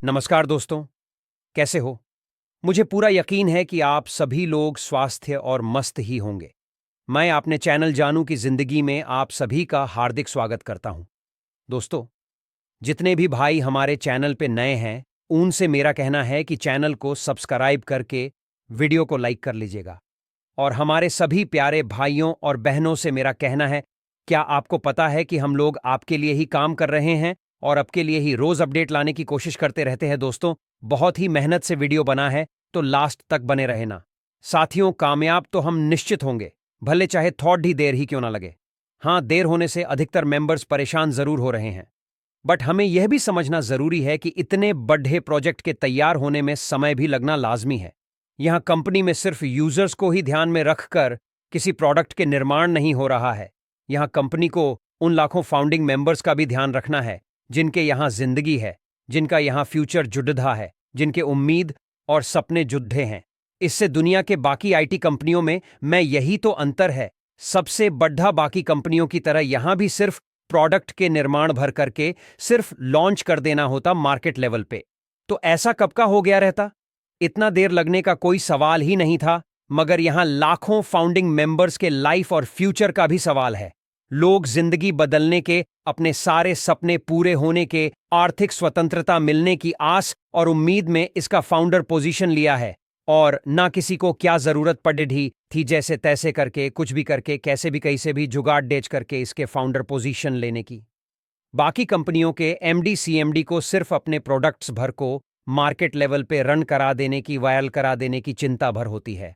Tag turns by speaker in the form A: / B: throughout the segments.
A: नमस्कार दोस्तों, कैसे हो? मुझे पूरा यकीन है कि आप सभी लोग स्वास्थ्य और मस्त ही होंगे। मैं अपने चैनल जानू की जिंदगी में आप सभी का हार्दिक स्वागत करता हूं। दोस्तों, जितने भी भाई हमारे चैनल पे नए हैं, उनसे मेरा कहना है कि चैनल को सब्सक्राइब करके वीडियो को लाइक कर लीजिएगा। और हमारे सभी प्यारे भाइयों और बहनों से मेरा कहना है, क्या आपको पता है कि हम लोग आपके लिए ही काम कर रहे हैं और आपके लिए ही रोज अपडेट लाने की कोशिश करते रहते हैं। दोस्तों, बहुत ही मेहनत से वीडियो बना है, तो लास्ट तक बने रहना। साथियों, कामयाब तो हम निश्चित होंगे, भले चाहे थोड़ी देर ही क्यों ना लगे। हाँ, देर होने से अधिकतर मेंबर्स परेशान जरूर हो रहे हैं, बट हमें यह भी समझना जरूरी है कि इतने बड़े प्रोजेक्ट के तैयार होने में समय भी लगना लाजमी है। यहां कंपनी में सिर्फ यूजर्स को ही ध्यान में रखकर किसी प्रोडक्ट के निर्माण नहीं हो रहा है। यहां कंपनी को उन लाखों फाउंडिंग मेंबर्स का भी ध्यान रखना है जिनके यहां जिंदगी है, जिनका यहां फ्यूचर जुड़धा है, जिनके उम्मीद और सपने जुड़े हैं। इससे दुनिया के बाकी आईटी कंपनियों में मैं यही तो अंतर है। सबसे बड़ा बाकी कंपनियों की तरह यहां भी सिर्फ प्रोडक्ट के निर्माण भर करके सिर्फ लॉन्च कर देना होता मार्केट लेवल पे। तो ऐसा कब का हो गया रहता? इतना देर लगने का कोई सवाल ही नहीं था, मगर यहां लाखों फाउंडिंग मेंबर्स के लाइफ और फ्यूचर का भी सवाल है। लोग जिंदगी बदलने के, अपने सारे सपने पूरे होने के, आर्थिक स्वतंत्रता मिलने की आस और उम्मीद में इसका फाउंडर पोजीशन लिया है। और ना किसी को क्या जरूरत पड़ी थी जैसे तैसे करके, कुछ भी करके, कैसे भी कैसे भी जुगाड़ डेच करके इसके फाउंडर पोजीशन लेने की। बाकी कंपनियों के एमडी सीएमडी को सिर्फ अपने प्रोडक्ट्स भर को मार्केट लेवल पे रन करा देने की, वायरल करा देने की चिंता भर होती है।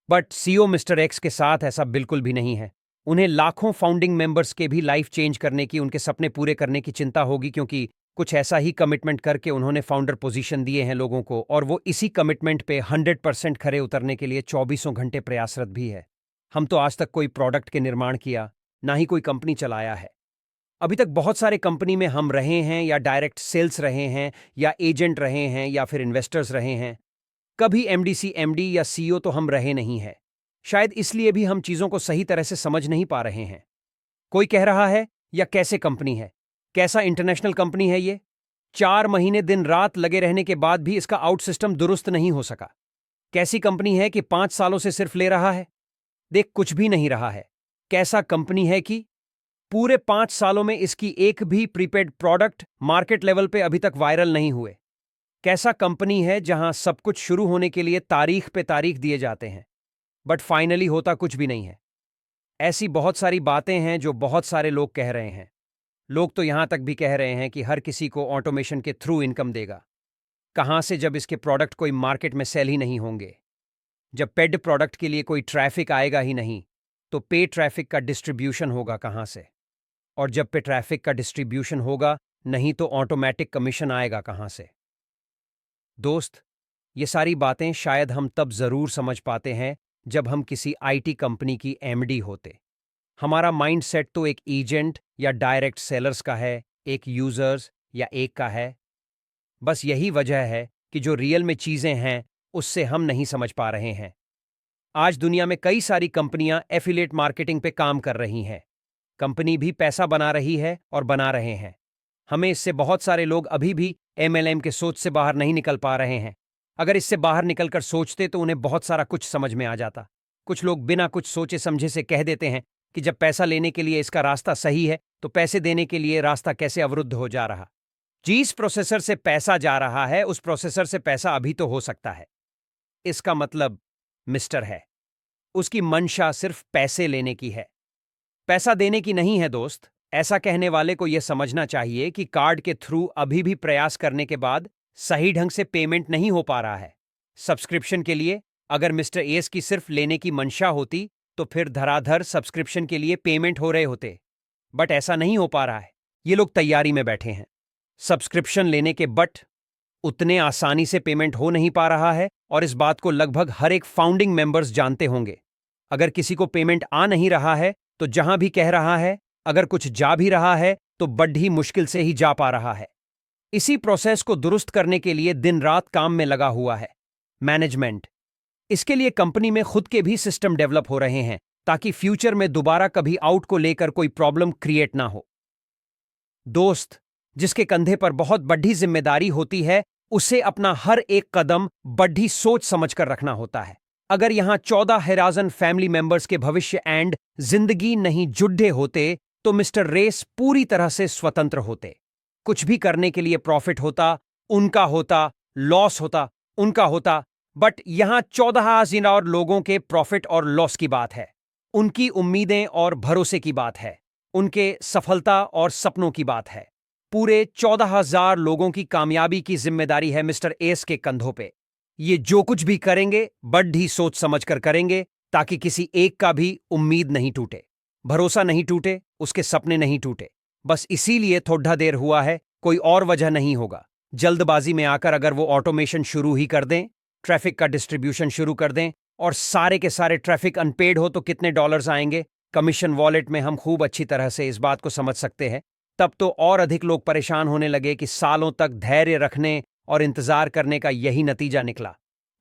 A: बट सीईओ मिस्टर एक्स के साथ ऐसा बिल्कुल भी नहीं है। उन्हें लाखों फाउंडिंग मेंबर्स के भी लाइफ चेंज करने की, उनके सपने पूरे करने की चिंता होगी, क्योंकि कुछ ऐसा ही कमिटमेंट करके उन्होंने फाउंडर पोजीशन दिए हैं लोगों को, और वो इसी कमिटमेंट पे 100% खरे उतरने के लिए 24 घंटे प्रयासरत भी है। हम तो आज तक कोई प्रोडक्ट के निर्माण किया, ना ही कोई कंपनी चलाया है। अभी तक बहुत सारे कंपनी में हम रहे हैं, या डायरेक्ट सेल्स रहे हैं, या एजेंट रहे हैं, या फिर इन्वेस्टर्स रहे हैं। कभी एमडीसी एमडी या सीईओ तो हम रहे नहीं हैं। शायद इसलिए भी हम चीजों को सही तरह से समझ नहीं पा रहे हैं। कोई कह रहा है, या कैसे कंपनी है, कैसा इंटरनेशनल कंपनी है ये? 4 महीने दिन रात लगे रहने के बाद भी इसका आउट सिस्टम दुरुस्त नहीं हो सका। कैसी कंपनी है कि 5 सालों से सिर्फ ले रहा है, देख कुछ भी नहीं रहा है। कैसा कंपनी है कि पूरे 5 सालों में इसकी एक भी प्रीपेड प्रोडक्ट मार्केट लेवल पे अभी तक वायरल नहीं हुए। कैसा कंपनी है जहां सब कुछ शुरू होने के लिए तारीख पे तारीख दिए जाते हैं, बट फाइनली होता कुछ भी नहीं है। ऐसी बहुत सारी बातें हैं जो बहुत सारे लोग कह रहे हैं। लोग तो यहां तक भी कह रहे हैं कि हर किसी को ऑटोमेशन के थ्रू इनकम देगा। कहां से, जब इसके प्रोडक्ट कोई मार्केट में सेल ही नहीं होंगे। जब पेड प्रोडक्ट के लिए कोई ट्रैफिक आएगा ही नहीं, तो पे ट्रैफिक का डिस्ट्रीब्यूशन होगा कहां से? और जब पे ट्रैफिक का डिस्ट्रीब्यूशन होगा नहीं, तो ऑटोमेटिक कमीशन आएगा कहां से? दोस्त, ये सारी बातें शायद हम तब जरूर समझ पाते हैं जब हम किसी आईटी कंपनी की एमडी होते। हमारा माइंडसेट तो एक एजेंट या डायरेक्ट सेलर्स का है, एक यूजर्स या एक का है। बस यही वजह है कि जो रियल में चीजें हैं उससे हम नहीं समझ पा रहे हैं। आज दुनिया में कई सारी कंपनियां एफिलिएट मार्केटिंग पे काम कर रही हैं। कंपनी भी पैसा बना रही है और बना रहे हैं। हमें इससे बहुत सारे लोग अभी भी एमएलएम के सोच से बाहर नहीं निकल पा रहे हैं। अगर इससे बाहर निकलकर सोचते तो उन्हें बहुत सारा कुछ समझ में आ जाता। कुछ लोग बिना कुछ सोचे समझे से कह देते हैं कि जब पैसा लेने के लिए इसका रास्ता सही है, तो पैसे देने के लिए रास्ता कैसे अवरुद्ध हो जा रहा? जिस प्रोसेसर से पैसा जा रहा है, उस प्रोसेसर से पैसा अभी तो हो सकता है। इसका मतलब मिस्टर है, उसकी मंशा सिर्फ पैसे लेने की है, पैसा देने की नहीं है। दोस्त, ऐसा कहने वाले को यह समझना चाहिए कि कार्ड के थ्रू अभी भी प्रयास करने के बाद सही ढंग से पेमेंट नहीं हो पा रहा है। सब्सक्रिप्शन के लिए अगर मिस्टर एस की सिर्फ लेने की मंशा होती, तो फिर धराधर सब्सक्रिप्शन के लिए पेमेंट हो रहे होते। बट ऐसा नहीं हो पा रहा है। ये लोग तैयारी में बैठे हैं सब्सक्रिप्शन लेने के, बट उतने आसानी से पेमेंट हो नहीं पा रहा है, और इस बात को लगभग हर एक फाउंडिंग मेंबर्स जानते होंगे। अगर किसी को पेमेंट आ नहीं रहा है, तो जहां भी कह रहा है, अगर कुछ जा भी रहा है तो बड़ी मुश्किल से ही जा पा रहा है। इसी प्रोसेस को दुरुस्त करने के लिए दिन रात काम में लगा हुआ है मैनेजमेंट। इसके लिए कंपनी में खुद के भी सिस्टम डेवलप हो रहे हैं, ताकि फ्यूचर में दोबारा कभी आउट को लेकर कोई प्रॉब्लम क्रिएट ना हो। दोस्त, जिसके कंधे पर बहुत बड़ी जिम्मेदारी होती है, उसे अपना हर एक कदम बड़ी सोच समझकर रखना होता है। अगर यहां 14,000 फैमिली मेंबर्स के भविष्य एंड जिंदगी नहीं जुड़े होते तो मिस्टर रेस पूरी तरह से स्वतंत्र होते। कुछ भी करने के लिए प्रॉफिट होता उनका होता, लॉस होता उनका होता, बट यहां 14,000 और लोगों के प्रॉफिट और लॉस की बात है, उनकी उम्मीदें और भरोसे की बात है, उनके सफलता और सपनों की बात है। पूरे 14,000 लोगों की कामयाबी की जिम्मेदारी है मिस्टर एस के कंधों पे। ये जो कुछ भी करेंगे बड़ी सोच समझकर करेंगे ताकि किसी एक का भी उम्मीद नहीं टूटे, भरोसा नहीं टूटे, उसके सपने नहीं टूटे। बस इसीलिए थोड़ा देर हुआ है, कोई और वजह नहीं होगा। जल्दबाजी में आकर अगर वो ऑटोमेशन शुरू ही कर दें, ट्रैफिक का डिस्ट्रीब्यूशन शुरू कर दें और सारे के सारे ट्रैफिक अनपेड हो तो कितने डॉलर्स आएंगे कमीशन वॉलेट में, हम खूब अच्छी तरह से इस बात को समझ सकते हैं। तब तो और अधिक लोग परेशान होने लगे कि सालों तक धैर्य रखने और इंतजार करने का यही नतीजा निकला।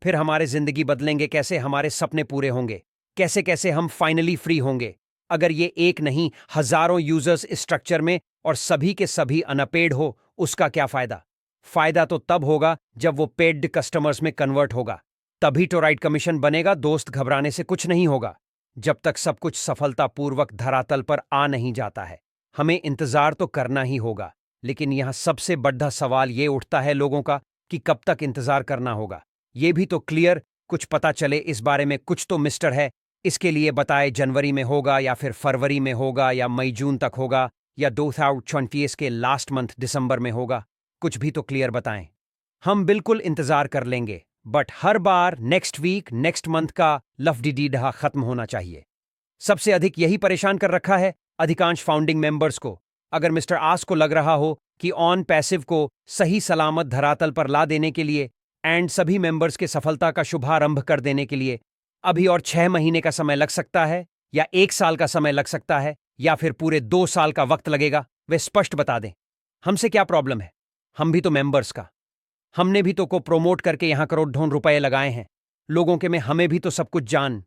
A: फिर हमारे जिंदगी बदलेंगे कैसे, हमारे सपने पूरे होंगे कैसे, कैसे हम फाइनली फ्री होंगे। अगर ये एक नहीं हजारों यूजर्स इस स्ट्रक्चर में और सभी के सभी अनपेड हो, उसका क्या फायदा? फायदा तो तब होगा जब वो पेड कस्टमर्स में कन्वर्ट होगा, तभी तो राइट कमीशन बनेगा। दोस्त, घबराने से कुछ नहीं होगा जब तक सब कुछ सफलतापूर्वक धरातल पर आ नहीं जाता है। हमें इंतजार तो करना ही होगा, लेकिन यहां सबसे बड़ा सवाल ये उठता है लोगों का कि कब तक इंतजार करना होगा। ये भी तो क्लियर कुछ पता चले इस बारे में, कुछ तो मिस्टर है इसके लिए बताए। जनवरी में होगा या फिर फरवरी में होगा या मई जून तक होगा या 2024 के लास्ट मंथ दिसंबर में होगा, कुछ भी तो क्लियर बताएं। हम बिल्कुल इंतजार कर लेंगे, बट हर बार नेक्स्ट वीक नेक्स्ट मंथ का लफडीडीडहा खत्म होना चाहिए। सबसे अधिक यही परेशान कर रखा है अधिकांश फाउंडिंग मेंबर्स को। अगर मिस्टर आस को लग रहा हो कि ऑन पैसिव को सही सलामत धरातल पर ला देने के लिए एंड सभी मेंबर्स के सफलता का शुभारंभ कर देने के लिए अभी और 6 महीने का समय लग सकता है या 1 साल का समय लग सकता है या फिर पूरे 2 साल का वक्त लगेगा, वे स्पष्ट बता दें। हमसे क्या प्रॉब्लम है? हम भी तो मेंबर्स का, हमने भी तो को प्रोमोट करके यहां करोड़ों रुपए लगाए हैं। लोगों के में हमें भी तो सब कुछ जान